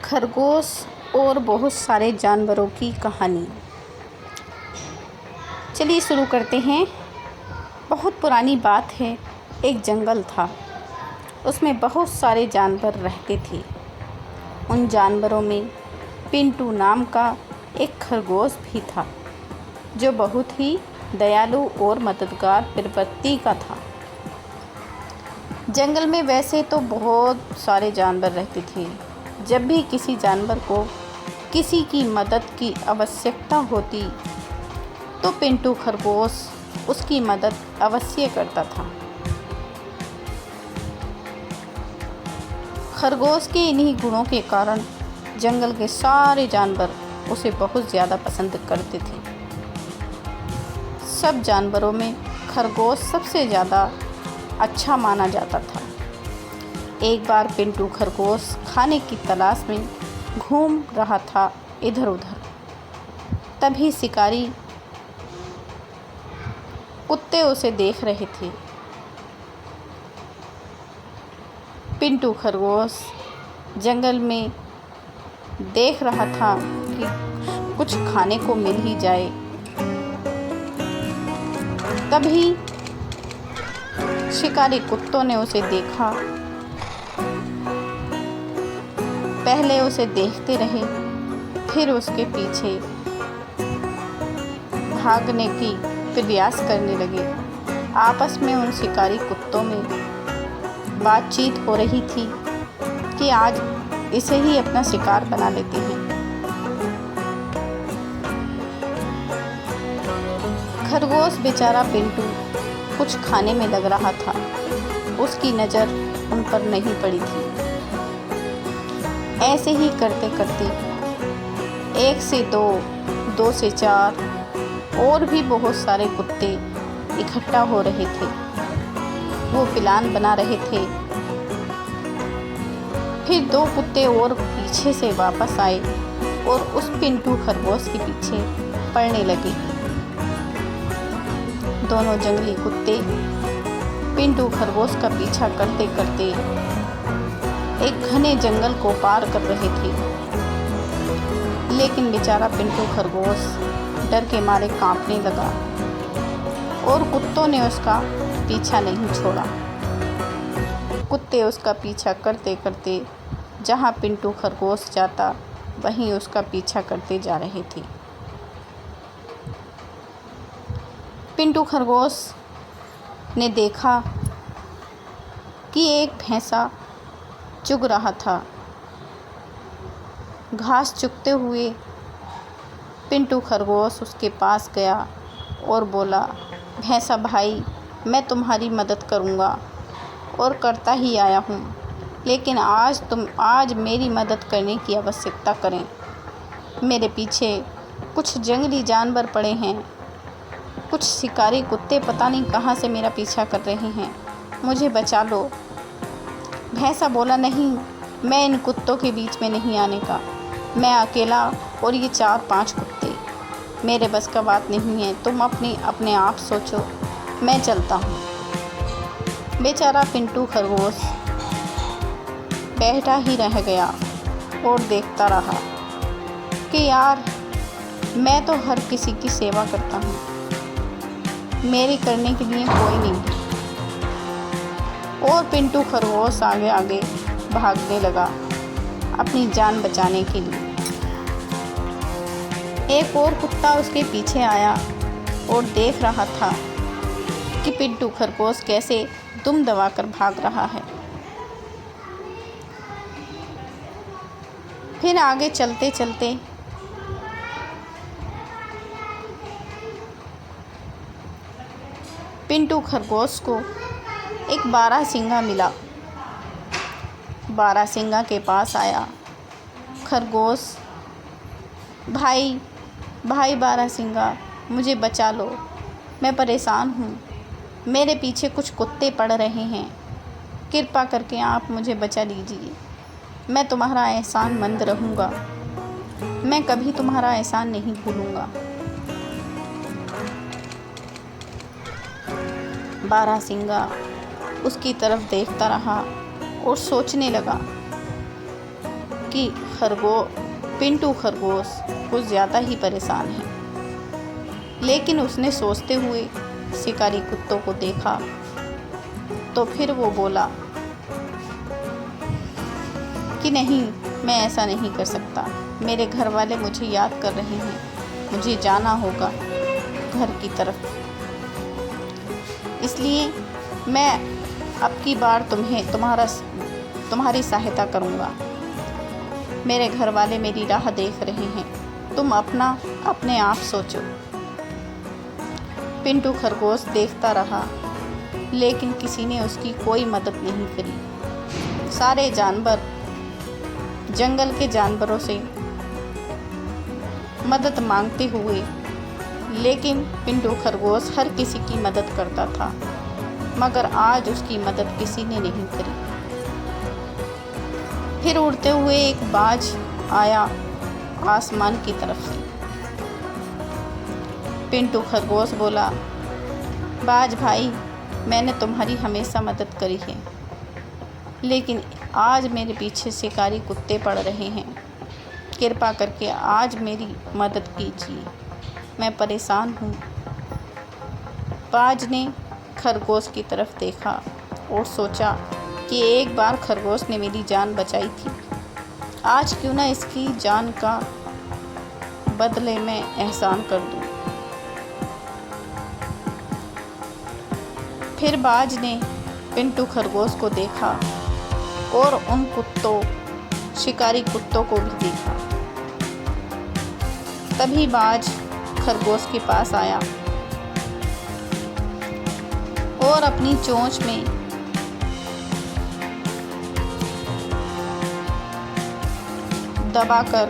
खरगोश और बहुत सारे जानवरों की कहानी। चलिए शुरू करते हैं। बहुत पुरानी बात है। एक जंगल था, उसमें बहुत सारे जानवर रहते थे। उन जानवरों में पिंटू नाम का एक खरगोश भी था, जो बहुत ही दयालु और मददगार प्रवृत्ति का था। जंगल में वैसे तो बहुत सारे जानवर रहते थे। जब भी किसी जानवर को किसी की मदद की आवश्यकता होती तो पिंटू खरगोश उसकी मदद अवश्य करता था। खरगोश के इन्हीं गुणों के कारण जंगल के सारे जानवर उसे बहुत ज़्यादा पसंद करते थे। सब जानवरों में खरगोश सबसे ज़्यादा अच्छा माना जाता था। एक बार पिंटू खरगोश खाने की तलाश में घूम रहा था इधर उधर। तभी शिकारी कुत्ते उसे देख रहे थे। पिंटू खरगोश जंगल में देख रहा था कि कुछ खाने को मिल ही जाए। तभी शिकारी कुत्तों ने उसे देखा। पहले उसे देखते रहे, फिर उसके पीछे भागने की प्रयास करने लगे। आपस में उन शिकारी कुत्तों में बातचीत हो रही थी कि आज इसे ही अपना शिकार बना लेते हैं। खरगोश बेचारा पिंटू कुछ खाने में लग रहा था। उसकी नज़र उन पर नहीं पड़ी थी। ऐसे ही करते करते 1 से 2, 2 से 4 और भी बहुत सारे कुत्ते इकट्ठा हो रहे थे। वो प्लान बना रहे थे। फिर 2 कुत्ते और पीछे से वापस आए और उस पिंटू खरगोश के पीछे पड़ने लगे। दोनों जंगली कुत्ते पिंटू खरगोश का पीछा करते करते एक घने जंगल को पार कर रहे थे। लेकिन बेचारा पिंटू खरगोश डर के मारे कांपने लगा और कुत्तों ने उसका पीछा नहीं छोड़ा। कुत्ते उसका पीछा करते करते जहाँ पिंटू खरगोश जाता वहीं उसका पीछा करते जा रहे थे। पिंटू खरगोश ने देखा कि एक भैंसा चुग रहा था। घास चुगते हुए पिंटू खरगोश उसके पास गया और बोला, भैंसा भाई, मैं तुम्हारी मदद करूँगा और करता ही आया हूँ, लेकिन आज मेरी मदद करने की आवश्यकता करें। मेरे पीछे कुछ जंगली जानवर पड़े हैं। कुछ शिकारी कुत्ते पता नहीं कहाँ से मेरा पीछा कर रहे हैं। मुझे बचा लो। भैंसा बोला, नहीं, मैं इन कुत्तों के बीच में नहीं आने का। मैं अकेला और ये 4-5 कुत्ते, मेरे बस का बात नहीं है। तुम अपने आप सोचो, मैं चलता हूँ। बेचारा पिंटू खरगोश बैठा ही रह गया और देखता रहा कि यार, मैं तो हर किसी की सेवा करता हूँ, मेरी करने के लिए कोई नहीं। और पिंटू खरगोश आगे आगे भागने लगा अपनी जान बचाने के लिए। एक और कुत्ता उसके पीछे आया और देख रहा था कि पिंटू खरगोश कैसे दुम दबाकर भाग रहा है। फिर आगे चलते चलते पिंटू खरगोश को एक बारहसिंगा मिला। बारहसिंगा के पास आया। खरगोश, भाई बारहसिंगा, मुझे बचा लो, मैं परेशान हूँ। मेरे पीछे कुछ कुत्ते पड़ रहे हैं। कृपा करके आप मुझे बचा लीजिए। मैं तुम्हारा एहसानमंद रहूँगा। मैं कभी तुम्हारा एहसान नहीं भूलूँगा। बारहसिंगा उसकी तरफ देखता रहा और सोचने लगा जबकि पिंटू खरगोश कुछ ज़्यादा ही परेशान है। लेकिन उसने सोचते हुए शिकारी कुत्तों को देखा तो फिर वो बोला कि नहीं, मैं ऐसा नहीं कर सकता। मेरे घर वाले मुझे याद कर रहे हैं, मुझे जाना होगा घर की तरफ। इसलिए मैं अब की बार तुम्हारी सहायता करूँगा। मेरे घर वाले मेरी राह देख रहे हैं, तुम अपने आप सोचो। पिंटू खरगोश देखता रहा, लेकिन किसी ने उसकी कोई मदद नहीं करी। सारे जानवर जंगल के जानवरों से मदद मांगते हुए, लेकिन पिंटू खरगोश हर किसी की मदद करता था, मगर आज उसकी मदद किसी ने नहीं करी। फिर उड़ते हुए एक बाज आया आसमान की तरफ से। पिंटू खरगोश बोला, बाज भाई, मैंने तुम्हारी हमेशा मदद करी है, लेकिन आज मेरे पीछे शिकारी कुत्ते पड़ रहे हैं। कृपा करके आज मेरी मदद कीजिए, मैं परेशान हूँ। बाज ने खरगोश की तरफ देखा और सोचा कि एक बार खरगोश ने मेरी जान बचाई थी, आज क्यों ना इसकी जान का बदले में एहसान कर दूं। फिर बाज ने पिंटू खरगोश को देखा और उन शिकारी कुत्तों को भी देखा। तभी बाज खरगोश के पास आया और अपनी चोंच में दबाकर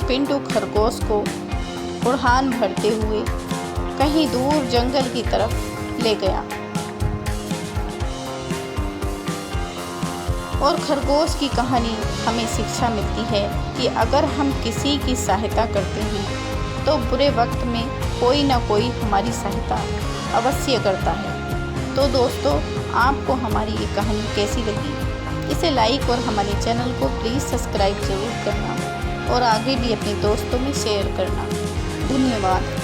पिंटू खरगोश को उड़ान भरते हुए कहीं दूर जंगल की तरफ ले गया। और खरगोश की कहानी हमें शिक्षा मिलती है कि अगर हम किसी की सहायता करते हैं तो बुरे वक्त में कोई ना कोई हमारी सहायता अवश्य करता है। तो दोस्तों, आपको हमारी ये कहानी कैसी लगी? इसे लाइक और हमारे चैनल को प्लीज़ सब्सक्राइब ज़रूर करना और आगे भी अपने दोस्तों में शेयर करना। धन्यवाद।